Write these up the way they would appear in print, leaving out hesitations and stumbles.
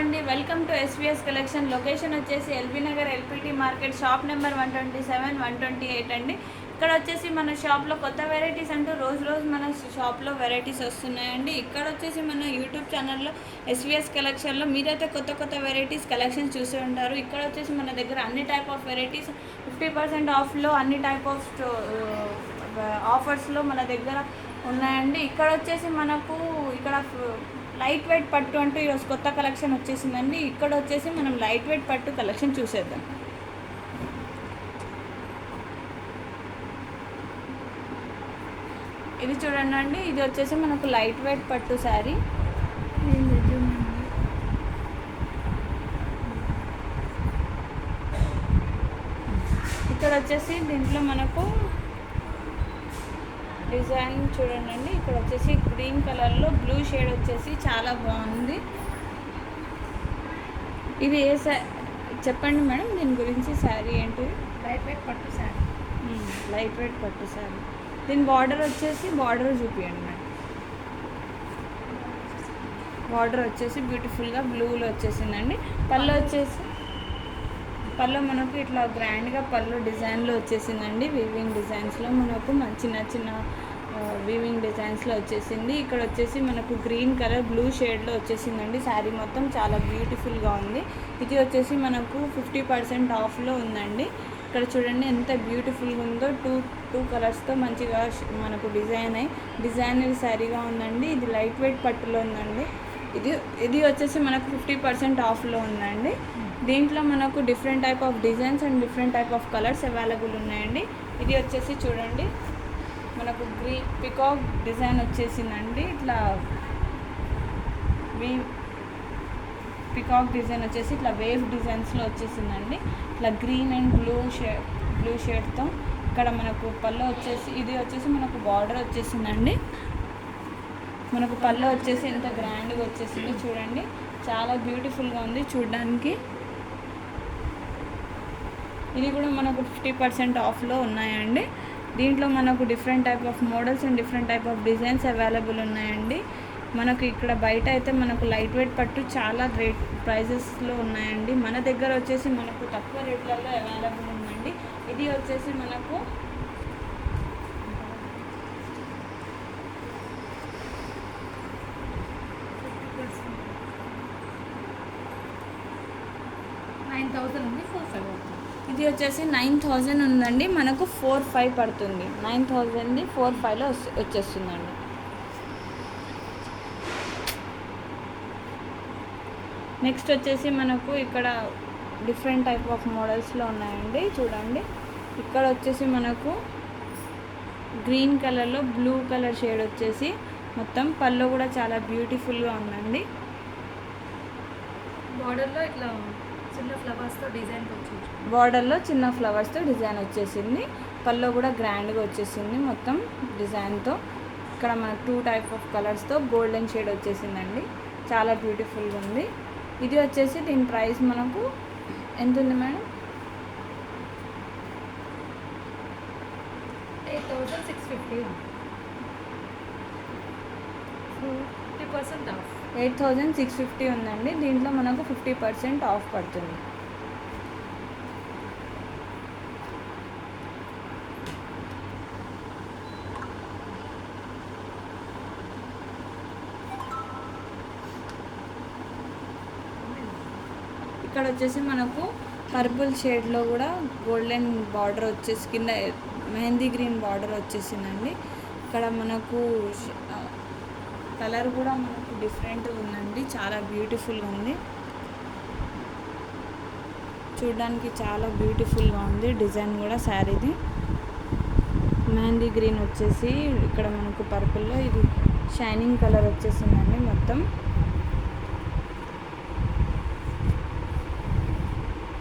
అండి welcome to SVS collection. Location వచ్చేసి LB Nagar LPT market, shop number 127, 128 అండి. ఇక్కడ వచ్చేసి మన షాప్లో కొత్త వెరైటీస్ అంటూ రోజు మన షాప్లో వెరైటీస్ వస్తున్నాయండి. ఇక్కడ వచ్చేసి మన యూట్యూబ్ ఛానల్లో ఎస్విఎస్ కలెక్షన్లో మీరైతే కొత్త వెరైటీస్ కలెక్షన్స్ చూసి ఉంటారు. ఇక్కడ వచ్చేసి మన దగ్గర అన్ని టైప్ ఆఫ్ వెరైటీస్ 50% ఆఫ్లో అన్ని టైప్ ఆఫ్ ఆఫర్స్లో మన దగ్గర ఉన్నాయండి. ఇక్కడ వచ్చేసి మనకు ఇక్కడ లైట్ వెయిట్ పట్టు అంటూ ఈరోజు కొత్త కలెక్షన్ వచ్చేసిందండి. ఇక్కడ వచ్చేసి మనం లైట్ వెయిట్ పట్టు కలెక్షన్ చూసేద్దాం. ఇది చూడండి అండి, ఇది వచ్చేసి మనకు లైట్ వెయిట్ పట్టు శారీ. ఇక్కడ వచ్చేసి దీంట్లో మనకు డిజైన్ చూడండి. ఇక్కడ వచ్చేసి గ్రీన్ కలర్లో బ్లూ షేడ్ వచ్చేసి చాలా బాగుంది. ఇది ఏ చెప్పండి మేడం దీని గురించి. శారీ ఏంటి? లైట్ వెయిట్ పట్టు శారీ. లైట్ వెయిట్ పట్టు శారీ. దీని బార్డర్ వచ్చేసి బార్డర్ చూపించండి మేడం. బార్డర్ వచ్చేసి బ్యూటిఫుల్గా బ్లూలో వచ్చేసిందండి. పళ్ళు మనకు ఇట్లా గ్రాండ్గా పళ్ళు డిజైన్లో వచ్చేసిందండి. వీవింగ్ డిజైన్స్లో మనకు చిన్న వీవింగ్ డిజైన్స్లో వచ్చేసింది. ఇక్కడ వచ్చేసి మనకు గ్రీన్ కలర్ బ్లూ షేడ్లో వచ్చేసిందండి. శారీ మొత్తం చాలా బ్యూటిఫుల్గా ఉంది. ఇది వచ్చేసి మనకు 50% ఆఫ్లో ఉందండి. ఇక్కడ చూడండి ఎంత బ్యూటిఫుల్గా ఉందో. టూ కలర్స్తో మంచిగా మనకు డిజైన్ శారీగా ఉందండి. ఇది లైట్ వెయిట్ పట్టులో ఉందండి. ఇది వచ్చేసి మనకు 50% ఆఫ్లో ఉందండి. దీంట్లో మనకు different type of designs and different type of colours available ఉన్నాయండి. ఇది వచ్చేసి చూడండి మనకు పికాక్ డిజైన్ వచ్చేసిందండి. ఇట్లా పికాక్ డిజైన్ వచ్చేసి ఇట్లా వేవ్ డిజైన్స్లో వచ్చేసిందండి. ఇట్లా గ్రీన్ అండ్ బ్లూ షేడ్తో ఇక్కడ మనకు పళ్ళు వచ్చేసి ఇది వచ్చేసి మనకు బార్డర్ వచ్చేసిందండి. మనకు పళ్ళు వచ్చేసి ఎంత గ్రాండ్గా వచ్చేసింది చూడండి. చాలా బ్యూటిఫుల్గా ఉంది చూడడానికి. ఇది కూడా మనకు 50% ఆఫ్లో ఉన్నాయండి. దీంట్లో మనకు different type of models and different type of designs available ఉన్నాయండి. మనకు ఇక్కడ బయట అయితే మనకు లైట్ వెయిట్ పట్టు చాలా ప్రైజెస్లో ఉన్నాయండి. మన దగ్గర వచ్చేసి మనకు తక్కువ రేట్లలో అవైలబుల్ ఉందండి. ఇది వచ్చేసి మనకు 9,000 ఉంది. 4,500. ఇది వచ్చేసి 9,000 ఉందండి. మనకు 4,500 పడుతుంది. 9,000ది 4,500లో వచ్చేస్తుందండి. నెక్స్ట్ వచ్చేసి మనకు ఇక్కడ డిఫరెంట్ టైప్ ఆఫ్ మోడల్స్లో ఉన్నాయండి చూడండి. ఇక్కడ వచ్చేసి మనకు గ్రీన్ కలర్లో బ్లూ కలర్ షేడ్ వచ్చేసి మొత్తం పళ్ళు కూడా చాలా బ్యూటిఫుల్గా ఉందండి. బార్డర్లో ఇట్లా చిన్న ఫ్లవర్స్తో డిజైన్ వచ్చింది. బార్డర్లో చిన్న ఫ్లవర్స్తో డిజైన్ వచ్చేసింది. పళ్ళు కూడా గ్రాండ్గా వచ్చేసింది మొత్తం డిజైన్తో. ఇక్కడ మనకు 2 టైప్ ఆఫ్ కలర్స్తో గోల్డెన్ షేడ్ వచ్చేసిందండి. చాలా బ్యూటిఫుల్గా ఉంది. ఇది వచ్చేసి దీని ప్రైస్ మనకు ఎంత ఉంది మేడం? 8,650. 50% ఆఫ్. 8,650 ఉందండి. దీంట్లో మనకు 50% ఆఫ్ పడుతుంది. ఇక్కడ వచ్చేసి మనకు పర్పుల్ షేడ్లో కూడా గోల్డెన్ బార్డర్ వచ్చేసి కింద మెహందీ గ్రీన్ బార్డర్ వచ్చేసిందండి. ఇక్కడ మనకు కలర్ కూడా మనకు డిఫరెంట్ ఉందండి. చాలా బ్యూటిఫుల్గా ఉంది చూడడానికి. చాలా బ్యూటిఫుల్గా ఉంది డిజైన్ కూడా. శారీది మెహందీ గ్రీన్ వచ్చేసి ఇక్కడ మనకు పర్పుల్లో ఇది షైనింగ్ కలర్ వచ్చేసిందండి మొత్తం.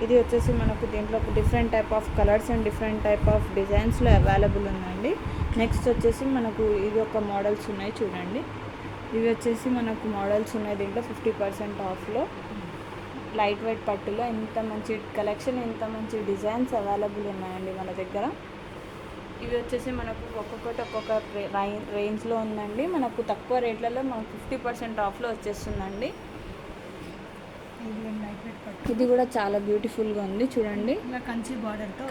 ఇది వచ్చేసి మనకు దీంట్లో different type of colours and different type of డిజైన్స్లో అవైలబుల్ ఉందండి. నెక్స్ట్ వచ్చేసి మనకు ఇది ఒక మోడల్స్ ఉన్నాయి చూడండి. ఇవి వచ్చేసి మనకు మోడల్స్ ఉన్నాయి దీంట్లో 50% ఆఫ్లో. లైట్ వెయిట్ పట్టులో ఇంత మంచి కలెక్షన్, ఇంత మంచి డిజైన్స్ అవైలబుల్ ఉన్నాయండి మన దగ్గర. ఇవి వచ్చేసి మనకు ఒక్కొక్కటి ఒక్కొక్క రేంజ్లో ఉందండి. మనకు తక్కువ రేట్లలో మనకు 50% ఆఫ్లో వచ్చేస్తుందండి. లైట్ వెయిట్ పట్టు. ఇది కూడా చాలా బ్యూటిఫుల్గా ఉంది చూడండి. ఇలా కంచి బార్డర్తో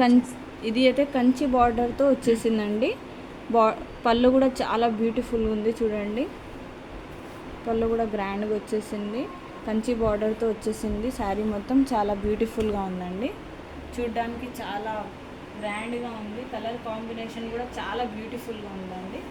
ఇది అయితే కంచి బార్డర్తో వచ్చేసిందండి. పళ్ళు కూడా చాలా బ్యూటిఫుల్గా ఉంది చూడండి. పళ్ళు కూడా గ్రాండ్గా వచ్చేసింది. కంచి బార్డర్తో వచ్చేసింది. శారీ మొత్తం చాలా బ్యూటిఫుల్గా ఉందండి. చూడ్డానికి చాలా గ్రాండ్గా ఉంది. కలర్ కాంబినేషన్ కూడా చాలా బ్యూటిఫుల్గా ఉందండి.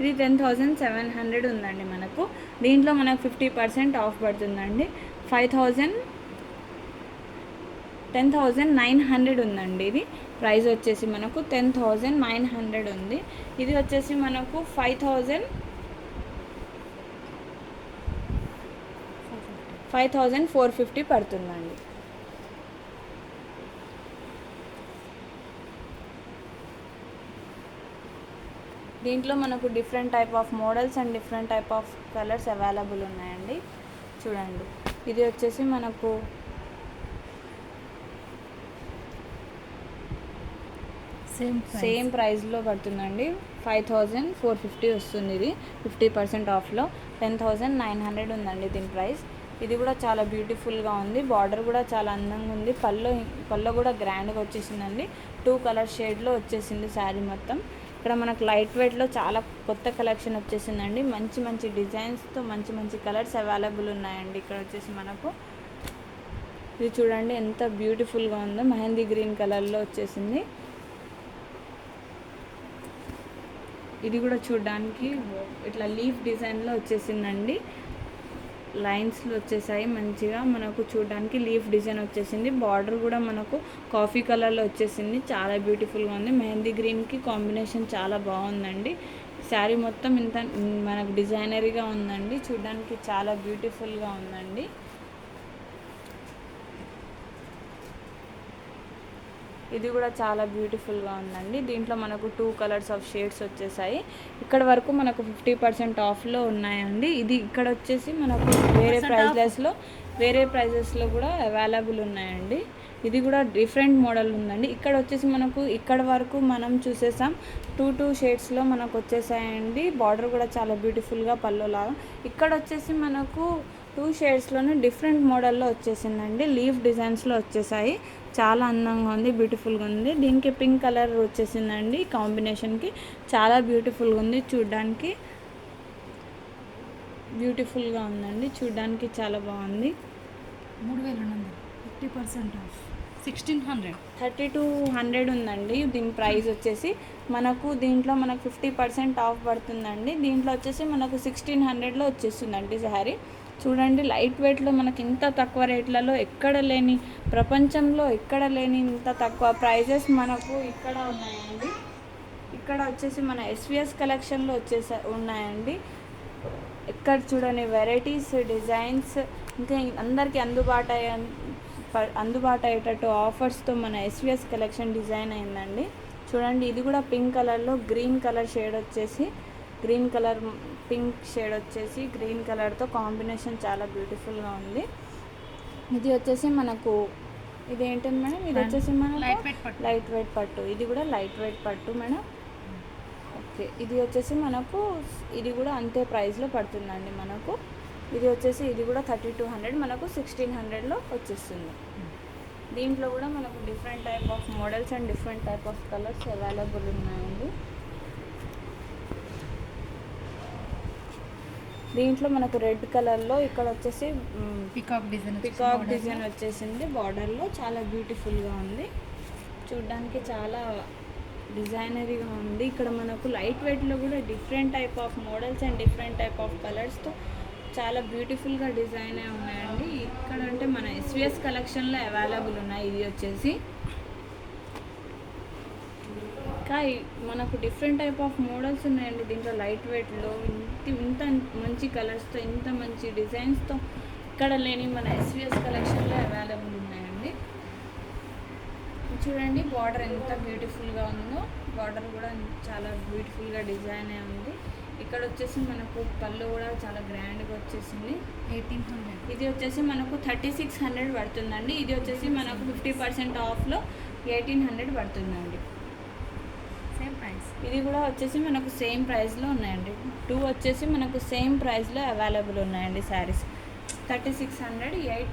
ఇది 10,700 ఉందండి మనకు. దీంట్లో మనకు 50% ఆఫ్ పడుతుందండి. 10,900 ఉందండి. ఇది ప్రైస్ వచ్చేసి మనకు 10,900 ఉంది. ఇది వచ్చేసి మనకు 5,450 పడుతుందండి. దీంట్లో మనకు different type of models and different type of colours available ఉన్నాయండి. చూడండి, ఇది వచ్చేసి మనకు సేమ్ ప్రైస్లో పడుతుందండి. 5,450 వస్తుంది. ఇది 50% ఆఫ్లో 10,900 ఉందండి దీని ప్రైస్. ఇది కూడా చాలా బ్యూటిఫుల్గా ఉంది. బార్డర్ కూడా చాలా అందంగా ఉంది. పళ్ళు కూడా గ్రాండ్గా వచ్చేసిందండి. 2 కలర్ షేడ్లో వచ్చేసింది శారీ మొత్తం. ఇక్కడ మనకు లైట్ వెయిట్లో చాలా కొత్త కలెక్షన్ వచ్చేసిందండి. మంచి మంచి డిజైన్స్తో మంచి మంచి కలర్స్ అవైలబుల్ ఉన్నాయండి. ఇక్కడ వచ్చేసి మనకు ఇది చూడండి ఎంత బ్యూటిఫుల్గా ఉందో. మెహందీ గ్రీన్ కలర్లో వచ్చేసింది. ఇది కూడా చూడడానికి ఇట్లా లీఫ్ డిజైన్లో వచ్చేసిందండి. లైన్స్లో వచ్చేసాయి మంచిగా. మనకు చూడడానికి లీఫ్ డిజైన్ వచ్చేసింది. బార్డర్ కూడా మనకు కాఫీ కలర్లో వచ్చేసింది. చాలా బ్యూటిఫుల్గా ఉంది. మెహందీ గ్రీన్కి కాంబినేషన్ చాలా బాగుందండి. శారీ మొత్తం ఇంత మనకు డిజైనరీగా ఉందండి. చూడడానికి చాలా బ్యూటిఫుల్గా ఉందండి. ఇది కూడా చాలా బ్యూటిఫుల్గా ఉందండి. దీంట్లో మనకు 2 కలర్స్ ఆఫ్ షేడ్స్ వచ్చేసాయి. ఇక్కడ వరకు మనకు 50% ఆఫ్లో ఉన్నాయండి. ఇది ఇక్కడ వచ్చేసి మనకు వేరే ప్రైజెస్లో కూడా అవైలబుల్ ఉన్నాయండి. ఇది కూడా డిఫరెంట్ మోడల్ ఉందండి. ఇక్కడ వచ్చేసి మనకు ఇక్కడ వరకు మనం చూసేసాం 2 షేడ్స్లో మనకు వచ్చేసాయండి. బార్డర్ కూడా చాలా బ్యూటిఫుల్గా పళ్ళులాగా. ఇక్కడ వచ్చేసి మనకు 2 షేడ్స్లోనే డిఫరెంట్ మోడల్లో వచ్చేసిందండి. లీఫ్ డిజైన్స్లో వచ్చేసాయి. చాలా అందంగా ఉంది, బ్యూటిఫుల్గా ఉంది. దీనికి పింక్ కలర్ వచ్చేసిందండి. కాంబినేషన్కి చాలా బ్యూటిఫుల్గా ఉంది. చూడ్డానికి బ్యూటిఫుల్గా ఉందండి. చూడ్డానికి చాలా బాగుంది. 3,000 50% ఆఫ్ 1,600 3,200 ఉందండి. దీని ప్రైస్ వచ్చేసి మనకు దీంట్లో మనకు 50% ఆఫ్ పడుతుందండి. దీంట్లో వచ్చేసి మనకు 1,600లో వచ్చేస్తుందండి శారీ. చూడండి లైట్ వెయిట్లో మనకి ఇంత తక్కువ రేట్లలో ప్రపంచంలో ఎక్కడ లేని ఇంత తక్కువ ప్రైజెస్ మనకు ఇక్కడ ఉన్నాయండి. ఇక్కడ వచ్చేసి మన ఎస్విఎస్ కలెక్షన్లో ఉన్నాయండి. ఎక్కడ చూడని వెరైటీస్, డిజైన్స్, ఇంకా అందరికీ అందుబాటు అయ్యేటట్టు ఆఫర్స్తో మన ఎస్విఎస్ కలెక్షన్ డిజైన్ అయిందండి. చూడండి, ఇది కూడా పింక్ కలర్లో పింక్ షేడ్ వచ్చేసి గ్రీన్ కలర్తో కాంబినేషన్ చాలా బ్యూటిఫుల్గా ఉంది. ఇది వచ్చేసి మనకు ఇదేంటండి మేడం? ఇది వచ్చేసి మనకు లైట్ వెయిట్ పట్టు. ఇది కూడా లైట్ వెయిట్ పట్టు మేడం. ఓకే, ఇది వచ్చేసి మనకు ఇది కూడా అంతే ప్రైస్లో పడుతుందండి మనకు. ఇది వచ్చేసి ఇది కూడా 3,200 మనకు 1,600లో వచ్చేస్తుంది. దీంట్లో కూడా మనకు different type of models and different type of colours available ఉన్నాయండి. దీంట్లో మనకు రెడ్ కలర్లో ఇక్కడ వచ్చేసి పికాక్ డిజైన్ వచ్చేసింది. బార్డర్లో చాలా బ్యూటిఫుల్గా ఉంది. చూడ్డానికి చాలా డిజైనరీగా ఉంది. ఇక్కడ మనకు లైట్ వెయిట్లో కూడా different type of models and different type of కలర్స్తో చాలా బ్యూటిఫుల్గా డిజైన్ అయి ఉన్నాయండి. ఇక్కడ అంటే మన ఎస్విఎస్ కలెక్షన్లో అవైలబుల్ ఉన్నాయి. ఇది వచ్చేసి ఇంకా మనకు డిఫరెంట్ టైప్ ఆఫ్ మోడల్స్ ఉన్నాయండి. దీంట్లో లైట్ వెయిట్లో ఇంత మంచి కలర్స్తో, ఇంత మంచి డిజైన్స్తో ఇక్కడ లేని మన ఎస్విఎస్ కలెక్షన్లో అవైలబుల్ ఉన్నాయండి. చూడండి బార్డర్ ఎంత బ్యూటిఫుల్గా ఉందో. బార్డర్ కూడా చాలా బ్యూటిఫుల్గా డిజైన్ అయి ఉంది. ఇక్కడ వచ్చేసి మనకు పళ్ళు కూడా చాలా గ్రాండ్గా వచ్చేసింది. 1800. ఇది వచ్చేసి మనకు 3600 పడుతుందండి. ఇది వచ్చేసి మనకు 50% ఆఫ్లో 1800 పడుతుందండి. Same price. ఇది కూడా వచ్చేసి మనకు సేమ్ ప్రైస్లో ఉన్నాయండి. 2 వచ్చేసి మనకు సేమ్ ప్రైస్లో అవైలబుల్ ఉన్నాయండి శారీస్. 3600,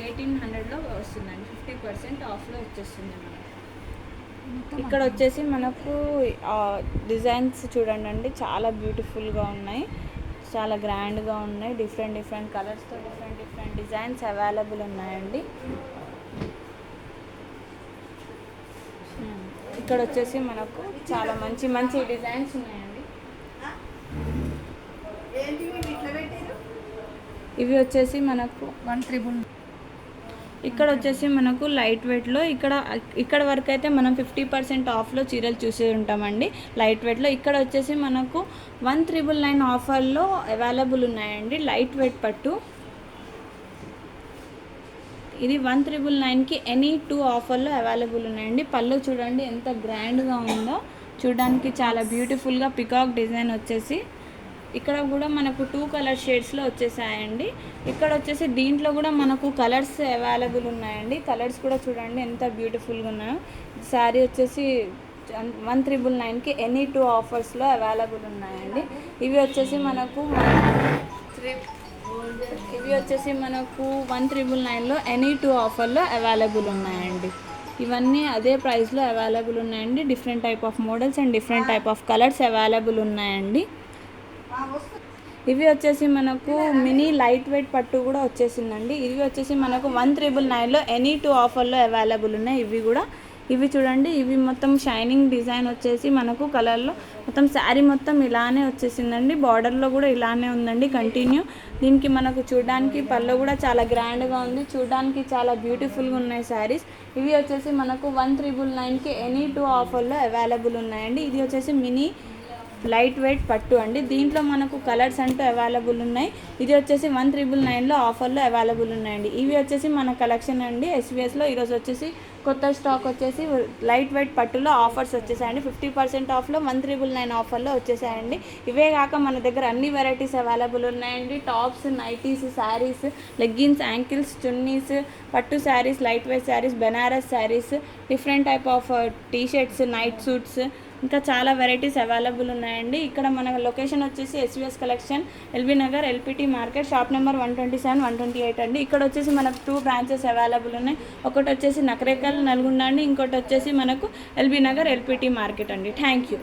1800లో వస్తుందండి. 50% ఆఫ్లో వచ్చేస్తుంది మనకు. ఇక్కడ వచ్చేసి మనకు డిజైన్స్ చూడండి, చాలా బ్యూటిఫుల్గా ఉన్నాయి, చాలా గ్రాండ్గా ఉన్నాయి. డిఫరెంట్ కలర్స్తో డిఫరెంట్ డిజైన్స్ అవైలబుల్ ఉన్నాయండి. ఇక్కడ వచ్చేసి మనకు చాలా మంచి డిజైన్స్ ఉన్నాయండి. ఇవి వచ్చేసి మనకు 1,300. ఇక్కడ వచ్చేసి మనకు లైట్ వెయిట్లో ఇక్కడ వరకు అయితే మనం 50% ఆఫ్లో చీరలు చూసి ఉంటామండి లైట్ వెయిట్లో. ఇక్కడ వచ్చేసి మనకు 1,999 ఆఫర్లో అవైలబుల్ ఉన్నాయండి లైట్ వెయిట్ పట్టు. ఇది 1,999కి ఎనీ 2 ఆఫర్లో అవైలబుల్ ఉన్నాయండి. పళ్ళు చూడండి ఎంత గ్రాండ్గా ఉందో, చూడడానికి చాలా బ్యూటిఫుల్గా పికాక్ డిజైన్ వచ్చేసి ఇక్కడ కూడా మనకు 2 కలర్ షేడ్స్లో వచ్చేసాయండి. ఇక్కడ వచ్చేసి దీంట్లో కూడా మనకు కలర్స్ అవైలబుల్ ఉన్నాయండి. కలర్స్ కూడా చూడండి ఎంత బ్యూటిఫుల్గా ఉన్నాయో. శారీ వచ్చేసి 1,999కి ఎనీ 2 ఆఫర్స్లో అవైలబుల్ ఉన్నాయండి. ఇవి వచ్చేసి మనకు 1,999లో ఎనీ 2 ఆఫర్లో అవైలబుల్ ఉన్నాయండి. ఇవన్నీ అదే ప్రైస్లో అవైలబుల్ ఉన్నాయండి. Different type of models and different type of colours available ఉన్నాయండి. ఇవి వచ్చేసి మనకు మినీ లైట్ వెయిట్ పట్టు కూడా వచ్చేసిందండి. ఇవి వచ్చేసి మనకు 1,999లో ఎనీ 2 ఆఫర్లో అవైలబుల్ ఉన్నాయి. ఇవి చూడండి, ఇవి మొత్తం షైనింగ్ డిజైన్ వచ్చేసి మనకు కలర్లో మొత్తం శారీ మొత్తం ఇలానే వచ్చేసిందండి. బార్డర్లో కూడా ఇలానే ఉందండి కంటిన్యూ. దీనికి మనకు చూడడానికి పళ్ళు కూడా చాలా గ్రాండ్గా ఉంది, చూడడానికి చాలా బ్యూటిఫుల్గా ఉన్నాయి శారీస్. ఇవి వచ్చేసి మనకు 1,999కి ఎనీ 2 ఆఫర్లో అవైలబుల్ ఉన్నాయండి. ఇది వచ్చేసి మినీ లైట్ వెయిట్ పట్టు అండి. దీంట్లో మనకు కలర్స్ అంటూ అవైలబుల్ ఉన్నాయి. ఇది వచ్చేసి 1,999లో ఆఫర్లో అవైలబుల్ ఉన్నాయండి. ఇవి వచ్చేసి మన కలెక్షన్ అండి ఎస్విఎస్లో. ఈరోజు వచ్చేసి కొత్త స్టాక్ వచ్చేసి లైట్ వెయిట్ పట్టులో ఆఫర్స్ వచ్చేసాయండి. 50% ఆఫ్లో 1,999 ఆఫర్లో వచ్చేసాయండి. ఇవే కాక మన దగ్గర అన్ని వెరైటీస్ అవైలబుల్ ఉన్నాయండి. Tops, nighties, saris, leggings, ankles, chunnis, pattu saris, light weight saris, Banaras saris, different type of T shirts, night suits, ఇంకా చాలా వెరైటీస్ అవైలబుల్ ఉన్నాయండి. ఇక్కడ మన లొకేషన్ వచ్చేసి SVS collection, LB Nagar, LPT market, shop number 127, 128 అండి. ఇక్కడ వచ్చేసి మనకు 2 బ్రాంచెస్ అవైలబుల్ ఉన్నాయి. ఒకటి వచ్చేసి నకరేకల్, నల్గొండ అండి. ఇంకోటి వచ్చేసి మనకు ఎల్బీ నగర్, ఎల్పిటి మార్కెట్ అండి. Thank you.